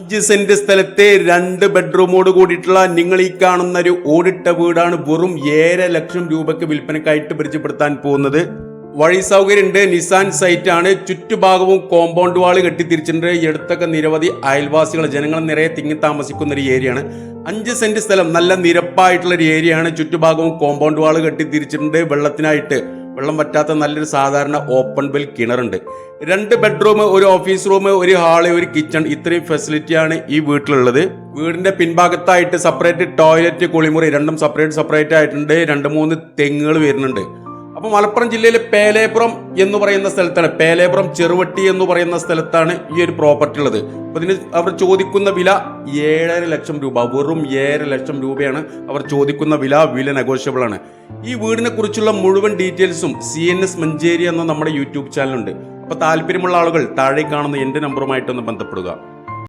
5 saint സ്ഥലത്തെ 2 ബെഡ്റൂമോട് കൂടിയിട്ടുള്ള നിങ്ങൾ ഈ കാണുന്ന ഒരു ഓടിട്ട വീടാണ് വെറും 7 ലക്ഷം രൂപയ്ക്ക് വിൽപ്പനക്കായിട്ട് പരിചയപ്പെടുത്താൻ പോകുന്നത്. വഴി സൗകര്യമുണ്ട്, നിസാൻ സൈറ്റ് ആണ്, ചുറ്റുഭാഗവും കോമ്പൗണ്ട് വാള് കെട്ടിത്തിരിച്ചിട്ടുണ്ട്. എടുത്തൊക്കെ നിരവധി അയൽവാസികൾ ജനങ്ങൾ നിറയെ തിങ്ങി താമസിക്കുന്ന ഒരു ഏരിയയാണ്. 5 സെന്റ് സ്ഥലം, നല്ല നിരപ്പായിട്ടുള്ള ഒരു ഏരിയയാണ്. ചുറ്റുഭാഗവും കോമ്പൗണ്ട് വാള് കെട്ടിത്തിരിച്ചിട്ടുണ്ട്. വെള്ളം പറ്റാത്ത നല്ലൊരു സാധാരണ ഓപ്പൺ വെൽ കിണറുണ്ട്. 2 ബെഡ്റൂം, ഒരു ഓഫീസ് റൂം, ഒരു ഹാള്, ഒരു കിച്ചൺ, ഇത്രയും ഫെസിലിറ്റിയാണ് ഈ വീട്ടിലുള്ളത്. വീടിന്റെ പിൻഭാഗത്തായിട്ട് സെപ്പറേറ്റ് ടോയ്ലറ്റ്, കുളിമുറി രണ്ടും സെപ്പറേറ്റ് ആയിട്ടുണ്ട്. 2-3 തെങ്ങുകൾ വരുന്നുണ്ട്. അപ്പോൾ മലപ്പുറം ജില്ലയിലെ പേലേപ്പുറം എന്ന് പറയുന്ന സ്ഥലത്താണ്, പേലേപ്പുറം ചെറുവട്ടി എന്ന് പറയുന്ന സ്ഥലത്താണ് ഈ ഒരു പ്രോപ്പർട്ടി ഉള്ളത്. അപ്പോൾ ഇതിന് അവർ ചോദിക്കുന്ന വില 7.5 ലക്ഷം രൂപ, വെറും 7 ലക്ഷം രൂപയാണ് അവർ ചോദിക്കുന്ന വില നെഗോഷ്യബിൾ ആണ്. ഈ വീടിനെ കുറിച്ചുള്ള മുഴുവൻ ഡീറ്റെയിൽസും CNS മഞ്ചേരി എന്ന നമ്മുടെ യൂട്യൂബ് ചാനലുണ്ട്. അപ്പോൾ താല്പര്യമുള്ള ആളുകൾ താഴെ കാണുന്ന എൻ്റെ നമ്പറുമായിട്ടൊന്ന് ബന്ധപ്പെടുക.